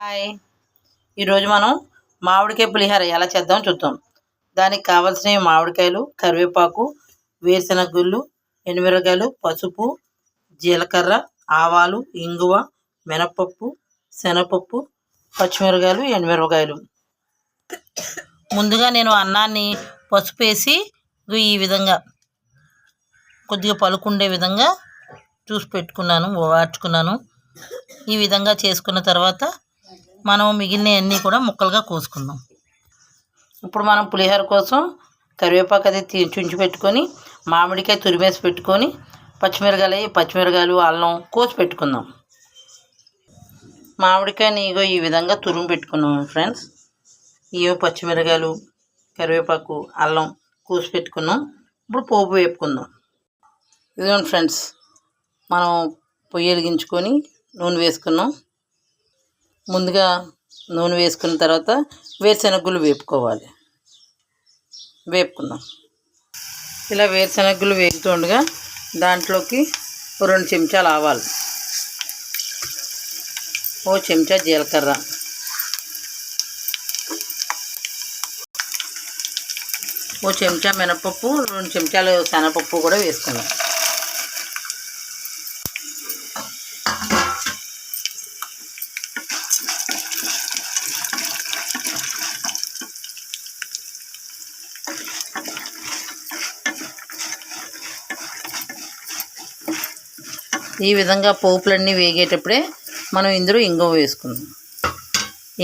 Hi, ఈరోజు మనం మామిడికాయ పులిహోర ఎలా చేద్దాం చూద్దాం. దానికి కావాల్సినవి మామిడికాయలు, కరివేపాకు, వేరుశనగ గుళ్ళు, ఎండుమిరపకాయలు, పసుపు, జీలకర్ర, ఆవాలు, ఇంగువ, మినపప్పు, శనగపప్పు, పచ్చిమిరపకాయలు, ఎండుమిరపకాయలు. ముందుగా నేను అన్నాన్ని పసుపు వేసి ఈ విధంగా కొద్దిగా పలుకుండే విధంగా చూసి పెట్టుకున్నాను, వార్చుకున్నాను. ఈ విధంగా చేసుకున్న తర్వాత మనం మిగిలిన అన్నీ కూడా ముక్కలుగా కోసుకుందాం. ఇప్పుడు మనం పులిహోర కోసం కరివేపాకు అది చుంచి పెట్టుకొని, మామిడికాయ తురిమేసి పెట్టుకొని, పచ్చిమిరకాయలు, అల్లం కోసి పెట్టుకుందాం. మామిడికాయని ఇగో ఈ విధంగా తురుము పెట్టుకున్నాం ఫ్రెండ్స్. ఇవో పచ్చిమిరకాయలు, కరివేపాకు, అల్లం కోసి పెట్టుకున్నాం. ఇప్పుడు పోపు వేపుకుందాం. ఇదిగోండి ఫ్రెండ్స్, మనం పొయ్యి వెలిగించుకొని నూనె వేసుకున్నాం. ముందుగా నూనె వేసుకున్న తర్వాత వేరుశనగలు వేపుకుందాం. ఇలా వేరుశనగలు వేగుతుండగా దాంట్లోకి 2 చెంచాలు ఆవాలు, 1 చెంచా జీలకర్ర, 1 చెంచా మినపప్పు, 2 చెంచాలు శనగపప్పు కూడా వేసుకున్నాం. ఈ విధంగా పోపులన్నీ వేగేటప్పుడే మనం ఇందులో ఇంగువ వేసుకుందాం.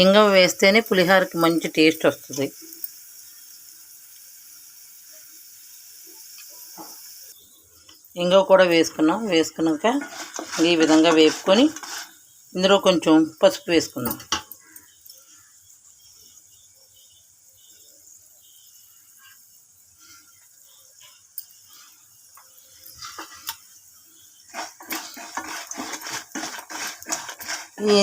ఇంగువ వేస్తేనే పులిహోరకి మంచి టేస్ట్ వస్తుంది. ఇంగువ కూడా వేసుకున్నాక ఈ విధంగా వేపుకొని ఇందులో కొంచెం పసుపు వేసుకుందాం.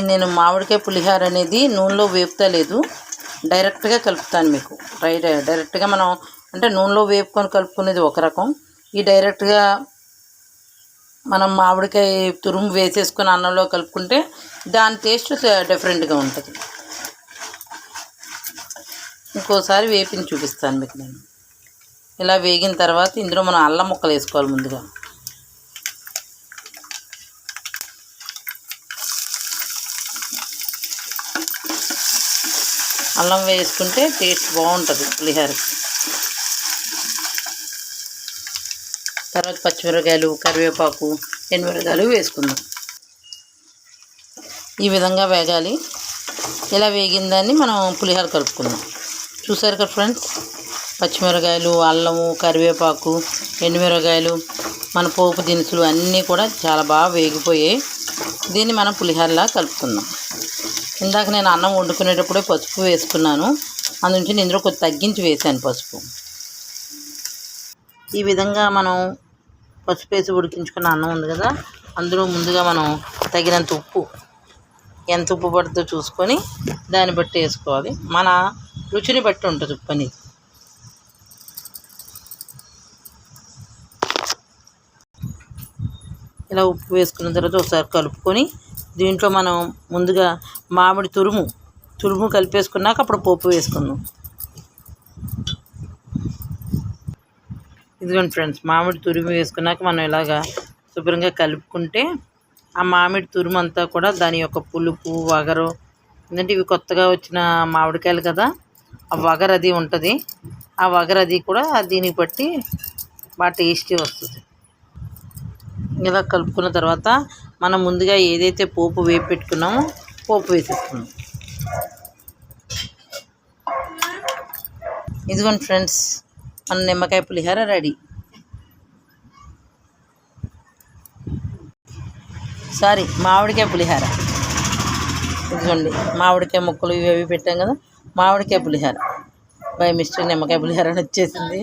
నేను మామిడికాయ పులిహోర అనేది నూనెలో వేపుతలేదు, డైరెక్ట్గా కలుపుతాను మీకు. డైరెక్ట్గా మనం అంటే నూనెలో వేపుకొని కలుపుకునేది ఒక రకం, ఈ డైరెక్ట్గా మనం మామిడికాయ తురుము వేసేసుకొని అన్నంలో కలుపుకుంటే దాని టేస్ట్ డిఫరెంట్గా ఉంటుంది. ఇంకోసారి వేపించి చూపిస్తాను మీకు నేను. ఇలా వేగిన తర్వాత ఇందులో మనం అల్లం ముక్కలు వేసుకోవాలి. ముందుగా అల్లం వేసుకుంటే టేస్ట్ బాగుంటుంది పులిహోరకి. తర్వాత పచ్చిమిరపకాయలు, కరివేపాకు, ఎండుమిరపకాయలు వేసుకుందాం. ఈ విధంగా వేగాలి. ఇలా వేగిన దాన్ని మనం పులిహోర కలుపుకుందాం. చూసారు కదా ఫ్రెండ్స్, పచ్చిమిరపకాయలు, అల్లము, కరివేపాకు, ఎండుమిరపకాయలు, మన పోపు దినుసులు అన్నీ కూడా చాలా బాగా వేగిపోయాయి. దీన్ని మనం పులిహోరలా కలుపుకుందాం. ఇందాక నేను అన్నం వండుకునేటప్పుడే పసుపు వేసుకున్నాను, అందునుంచి ఇందులో కొద్ది తగ్గించి వేసాను పసుపు. ఈ విధంగా మనం పసుపు వేసి ఉడికించుకున్న అన్నం ఉంది కదా, అందులో ముందుగా మనం తగినంత ఉప్పు, ఎంత ఉప్పు పడుతుందో చూసుకొని దాన్ని బట్టి వేసుకోవాలి. మన రుచిని బట్టి ఉంటుంది ఉప్పు అనేది. ఇలా ఉప్పు వేసుకున్న తర్వాత ఒకసారి కలుపుకొని దీంట్లో మనం ముందుగా మామిడి తురుము కలిపేసుకున్నాక అప్పుడు పోపు వేసుకుందాం. ఇదిగోండి ఫ్రెండ్స్, మామిడి తురుము వేసుకున్నాక మనం ఇలాగా శుభ్రంగా కలుపుకుంటే ఆ మామిడి తురుము అంతా కూడా దాని యొక్క పులుపు, వగరు, ఎందుకంటే ఇవి కొత్తగా వచ్చిన మామిడికాయలు కదా, ఆ వగరు అది ఉంటుంది. ఆ వగరు అది కూడా దీనికి బట్టి బాగా టేస్టీ వస్తుంది. ఇలా కలుపుకున్న తర్వాత మనం ముందుగా ఏదైతే పోపు వేపి పెట్టుకున్నామో పోపు వేసేసుకున్నాం. ఇదిగోండి ఫ్రెండ్స్, మన నిమ్మకాయ పులిహోర రెడీ. మామిడికాయ పులిహోర. ఇదిగోండి మామిడికాయ ముక్కలు ఇవి పెట్టాం కదా, మామిడికాయ పులిహోర. బై మిస్టేక్ నిమ్మకాయ పులిహోర వచ్చేసింది.